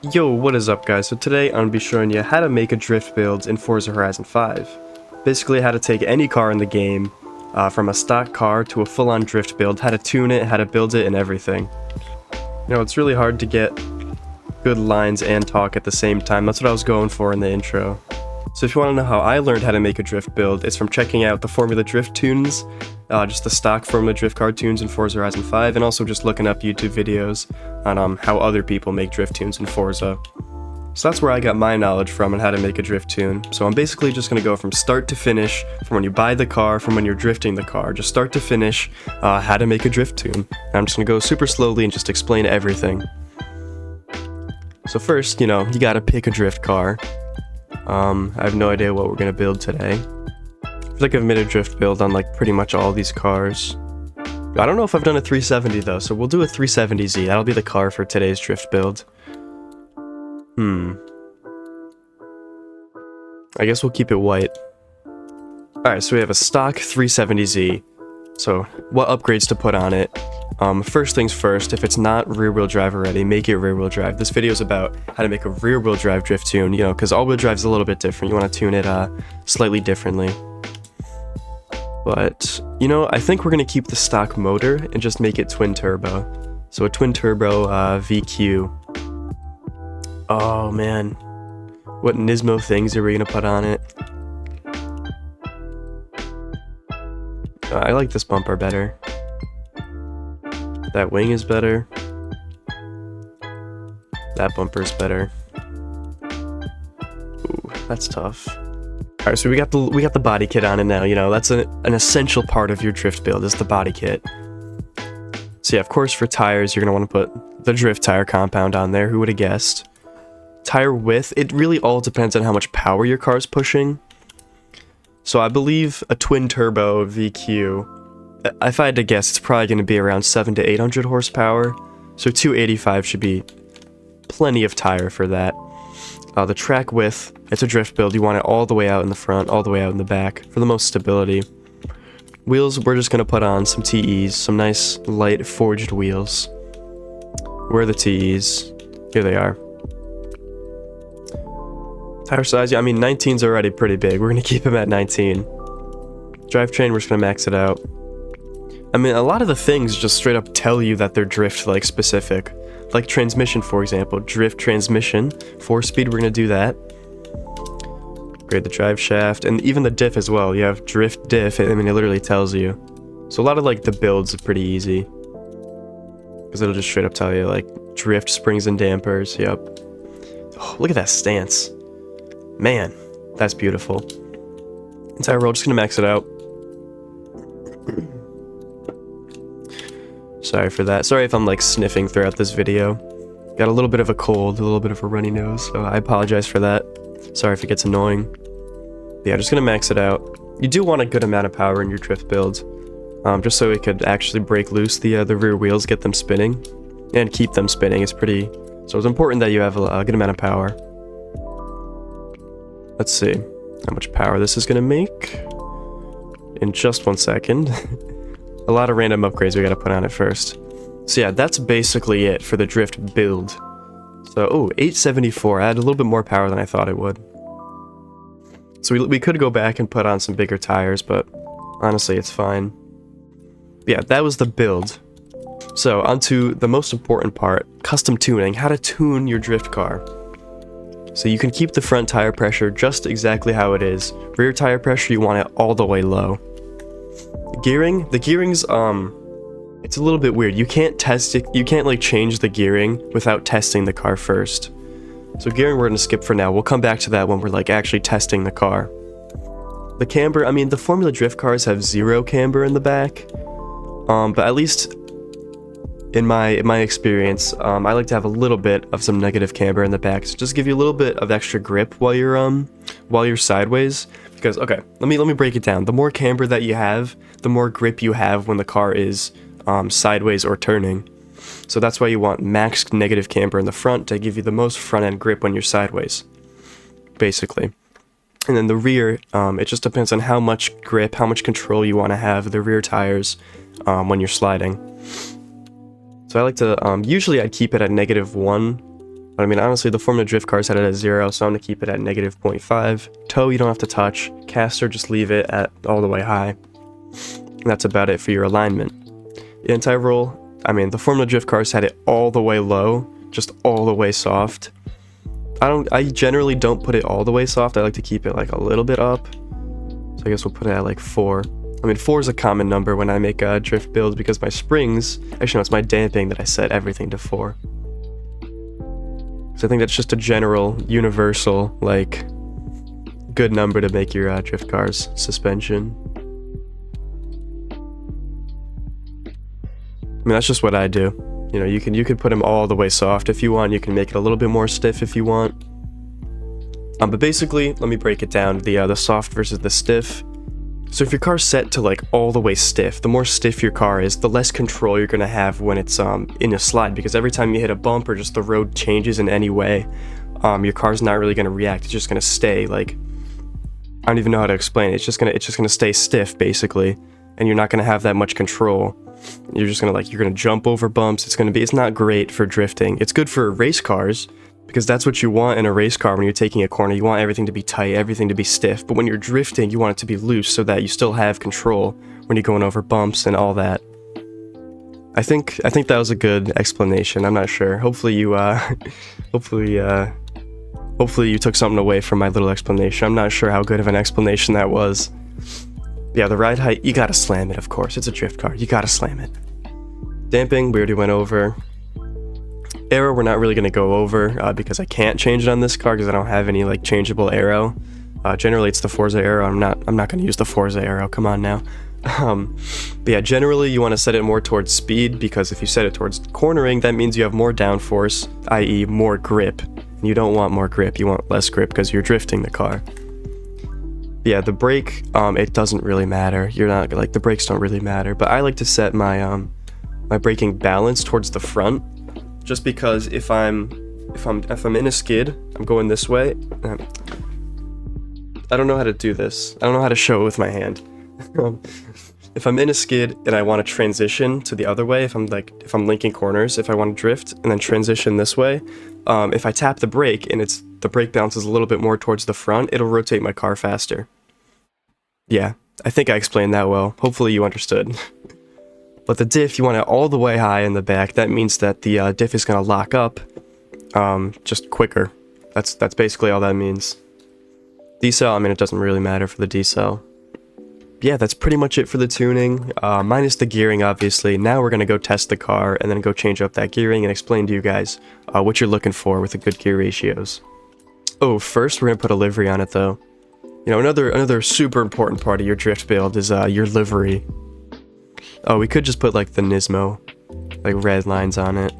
Yo, what is up guys? So today I'm going to be showing you how to make a drift build in Forza Horizon 5. Basically how to take any car in the game, from a stock car to a full-on drift build, how to tune it, how to build it, and everything. You know, it's really hard to get good lines and talk at the same time. That's what I was going for in the intro. So if you want to know how I learned how to make a drift build, it's from checking out the Formula Drift tunes, just the stock Formula Drift car tunes in Forza Horizon 5, and also just looking up YouTube videos on how other people make drift tunes in Forza. So that's where I got my knowledge from on how to make a drift tune. So I'm basically just going to go from start to finish, from when you buy the car, from when you're drifting the car, just start to finish, how to make a drift tune. And I'm just going to go super slowly and just explain everything. So first, you know, you gotta pick a drift car. I have no idea what we're gonna build today. I feel like I've made a drift build on like pretty much all these cars. I don't know if I've done a 370 though, so we'll do a 370Z. That'll be the car for today's drift build. I guess we'll keep it white. Alright, so we have a stock 370Z. So, what upgrades to put on it? First things first, if it's not rear-wheel drive already, make it rear-wheel drive. This video is about how to make a rear-wheel drive drift tune, you know, because all-wheel drive is a little bit different. You want to tune it slightly differently. But, you know, I think we're going to keep the stock motor and just make it twin-turbo. So a twin-turbo VQ. Oh, man. What Nismo things are we going to put on it? I like this bumper better. That wing is better. That bumper's better. Ooh, that's tough. Alright, so we got the body kit on it now, you know, that's an essential part of your drift build, is the body kit. So yeah, of course for tires, you're gonna want to put the drift tire compound on there, who would have guessed? Tire width, it really all depends on how much power your car's pushing. So I believe a twin turbo VQ, if I had to guess, it's probably going to be around 700 to 800 horsepower. So 285 should be plenty of tire for that. The track width, it's a drift build. You want it all the way out in the front, all the way out in the back for the most stability. Wheels, we're just going to put on some TEs, some nice light forged wheels. Where are the TEs? Here they are. Tire size, yeah, I mean 19's already pretty big. We're going to keep him at 19. Drivetrain, we're just going to max it out. I mean, a lot of the things just straight up tell you that they're drift-like specific. Like transmission, for example. Drift transmission. 4-speed, we're going to do that. Grade the drive shaft. And even the diff as well. You have drift diff. I mean, it literally tells you. So a lot of, like, the builds are pretty easy. Because it'll just straight up tell you, like, drift springs and dampers. Yep. Oh, look at that stance. Man, that's beautiful. Entire roll, just going to max it out. Sorry for that. Sorry if I'm like sniffing throughout this video. Got a little bit of a cold, a little bit of a runny nose, so I apologize for that. Sorry if it gets annoying. But yeah, just gonna max it out. You do want a good amount of power in your drift build, just so it could actually break loose the rear wheels, get them spinning, and keep them spinning. It's pretty. So it's important that you have a good amount of power. Let's see how much power this is gonna make in just 1 second. A lot of random upgrades we gotta put on it first. So yeah, that's basically it for the drift build. So, oh, 874. I had a little bit more power than I thought it would. So we could go back and put on some bigger tires, but honestly, it's fine. But yeah, that was the build. So, onto the most important part, custom tuning. How to tune your drift car. So you can keep the front tire pressure just exactly how it is. Rear tire pressure, you want it all the way low. The gearing's, it's a little bit weird. You can't test it, you can't like change the gearing without testing the car first. So gearing we're gonna skip for now. We'll come back to that when we're like actually testing the car. The camber, I mean the Formula Drift cars have 0 camber in the back. But at least in my experience, I like to have a little bit of some negative camber in the back. So just give you a little bit of extra grip while you're sideways. Because, okay, let me break it down. The more camber that you have, the more grip you have when the car is sideways or turning. So that's why you want max negative camber in the front to give you the most front-end grip when you're sideways, basically. And then the rear, it just depends on how much grip, how much control you want to have the rear tires when you're sliding. So I like to, usually I'd keep it at -1 But I mean, honestly, the Formula Drift car is set it at 0, so I'm going to keep it at negative 0.5. Toe, you don't have to touch. Caster, just leave it at all the way high. And that's about it for your alignment. Anti-roll, I mean, the Formula Drift car set it all the way low, just all the way soft. I generally don't put it all the way soft. I like to keep it like a little bit up. So I guess we'll put it at like 4. I mean, 4 is a common number when I make drift builds because my springs, actually no, it's my damping that I set everything to 4. So I think that's just a general, universal, like, good number to make your drift car's suspension. I mean, that's just what I do. You know, you can put them all the way soft if you want. You can make it a little bit more stiff if you want. But basically, let me break it down, the soft versus the stiff. So if your car's set to like all the way stiff, the more stiff your car is, the less control you're gonna have when it's in a slide, because every time you hit a bump or just the road changes in any way, your car's not really gonna react. It's just gonna stay like, I don't even know how to explain it. It's just gonna stay stiff basically, and you're not gonna have that much control. You're just gonna you're gonna jump over bumps. It's not great for drifting. It's good for race cars, because that's what you want in a race car when you're taking a corner. You want everything to be tight, everything to be stiff. But when you're drifting, you want it to be loose so that you still have control when you're going over bumps and all that. I think that was a good explanation. I'm not sure. Hopefully you hopefully you took something away from my little explanation. I'm not sure how good of an explanation that was. Yeah, the ride height, you gotta slam it, of course. It's a drift car. You gotta slam it. Damping, we already went over. Aero, we're not really going to go over because I can't change it on this car because I don't have any like changeable aero. Generally, it's the Forza aero. I'm not going to use the Forza aero. Come on now. But yeah, generally you want to set it more towards speed, because if you set it towards cornering, that means you have more downforce, i.e. more grip. And you don't want more grip. You want less grip because you're drifting the car. Yeah, the brake, it doesn't really matter. You're not like, the brakes don't really matter. But I like to set my my braking balance towards the front. Just because if I'm in a skid, I'm going this way. I don't know how to do this. I don't know how to show it with my hand. If I'm in a skid and I want to transition to the other way, if I'm linking corners, if I want to drift and then transition this way, if I tap the brake and the brake bounce is a little bit more towards the front, it'll rotate my car faster. Yeah, I think I explained that well. Hopefully you understood. But the diff, you want it all the way high in the back. That means that the diff is going to lock up just quicker. That's basically all that means. Decel, I mean, it doesn't really matter for the decel. Yeah, that's pretty much it for the tuning, minus the gearing, obviously. Now we're going to go test the car and then go change up that gearing and explain to you guys what you're looking for with the good gear ratios. Oh, first we're going to put a livery on it, though. You know, another super important part of your drift build is your livery. Oh, we could just put like the Nismo, like red lines on it.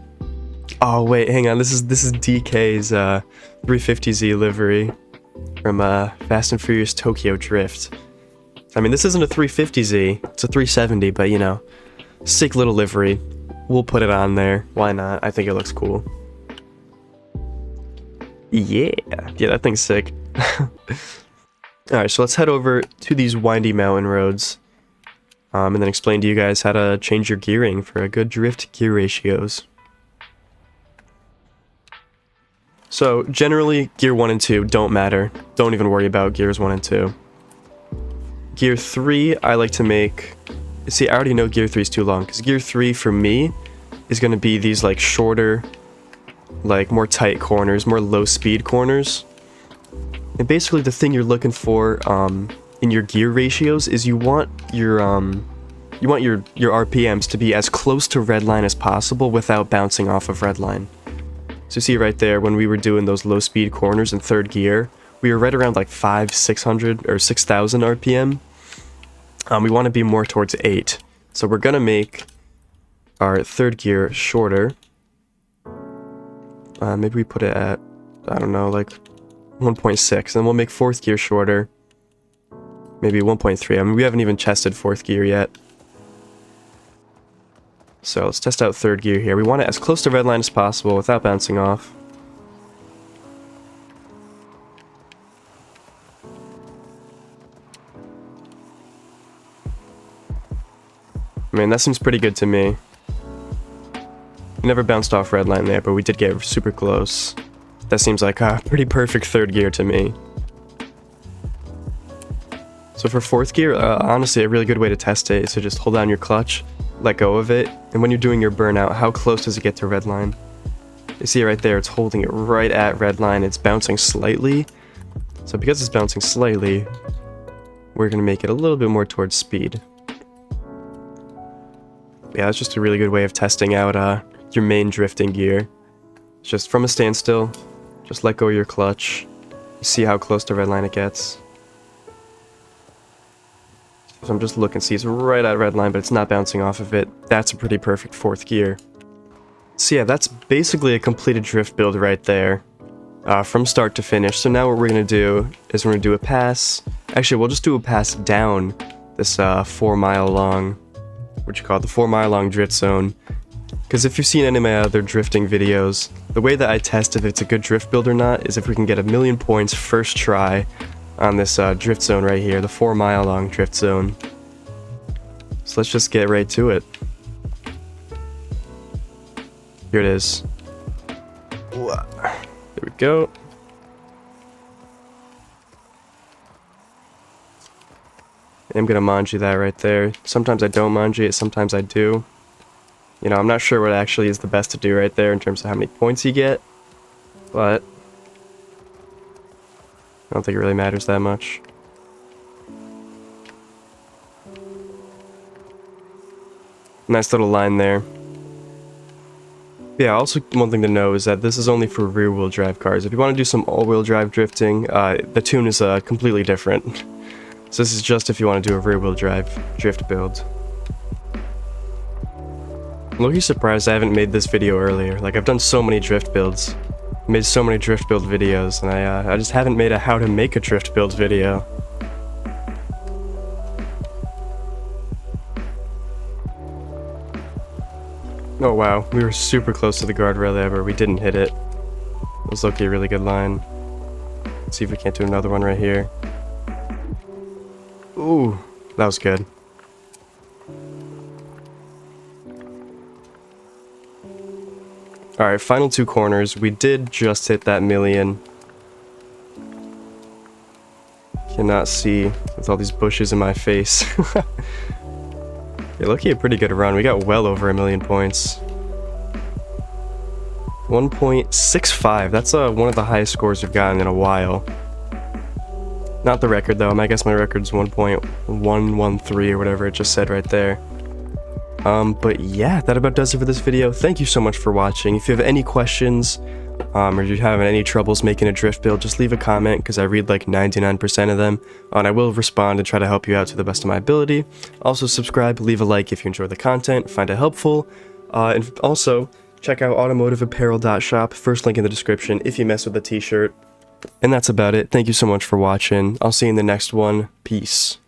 Oh wait, hang on. This is DK's 350Z livery from Fast and Furious Tokyo Drift. I mean, this isn't a 350Z, it's a 370, but you know, sick little livery. We'll put it on there. Why not? I think it looks cool. Yeah, that thing's sick. Alright, so let's head over to these windy mountain roads. And then explain to you guys how to change your gearing for a good drift gear ratios. So, generally, gear 1 and 2 don't matter. Don't even worry about gears 1 and 2. Gear 3, I like to make... See, I already know gear 3 is too long, because gear 3, for me, is going to be these, like, shorter, like, more tight corners, more low-speed corners. And basically, the thing you're looking for, in your gear ratios is you want your RPMs to be as close to redline as possible without bouncing off of redline. So you see right there, when we were doing those low speed corners in third gear, we were right around like 600 or 6,000 RPM. We want to be more towards 8. So we're gonna make our third gear shorter. Maybe we put it at, I don't know, like 1.6, and we'll make fourth gear shorter. Maybe 1.3. I mean, we haven't even tested fourth gear yet. So let's test out third gear here. We want it as close to redline as possible without bouncing off. I mean, that seems pretty good to me. We never bounced off redline there, but we did get super close. That seems like a pretty perfect third gear to me. So for fourth gear, honestly, a really good way to test it is to just hold down your clutch, let go of it, and when you're doing your burnout, how close does it get to redline? You see it right there, it's holding it right at redline, it's bouncing slightly. So because it's bouncing slightly, we're going to make it a little bit more towards speed. Yeah, that's just a really good way of testing out your main drifting gear. Just from a standstill, just let go of your clutch, see how close to redline it gets. So I'm just looking, see it's right at redline, but it's not bouncing off of it. That's a pretty perfect fourth gear. So yeah, that's basically a completed drift build right there, from start to finish. So now what we're going to do is we're going to do a pass. Actually, we'll just do a pass down this 4 mile long, what you call it, the 4 mile long drift zone. Because if you've seen any of my other drifting videos, the way that I test if it's a good drift build or not is if we can get 1,000,000 points first try on this drift zone right here, the 4 mile long drift zone. So let's just get right to it. Here it is. There we go. I'm gonna manji that right there. Sometimes I don't manji it, sometimes I do. You know, I'm not sure what actually is the best to do right there in terms of how many points you get, but I don't think it really matters that much. Nice little line there. Yeah, also one thing to know is that this is only for rear-wheel drive cars. If you want to do some all-wheel drive drifting, the tune is completely different. So this is just if you want to do a rear-wheel drive drift build. I'm low-key surprised I haven't made this video earlier. Like, I've done so many drift builds. Made so many drift build videos, and I just haven't made a how to make a drift build video. Oh wow, we were super close to the guardrail there, but we didn't hit it. That was low-key a really good line. Let's see if we can't do another one right here. Ooh, that was good. Alright, final 2 corners. We did just hit that 1,000,000. Cannot see with all these bushes in my face. Yeah, low-key a pretty good run. We got well over 1,000,000 points. 1.65. That's one of the highest scores we've gotten in a while. Not the record though. I guess my record's 1.113 or whatever it just said right there. But yeah, that about does it for this video. Thank you so much for watching. If you have any questions, or you're having any troubles making a drift build, just leave a comment, because I read like 99% of them, and I will respond and try to help you out to the best of my ability. Also subscribe, leave a like if you enjoy the content, find it helpful, and also check out automotiveapparel.shop, first link in the description if you mess with the t-shirt. And that's about it. Thank you so much for watching. I'll see you in the next one. Peace.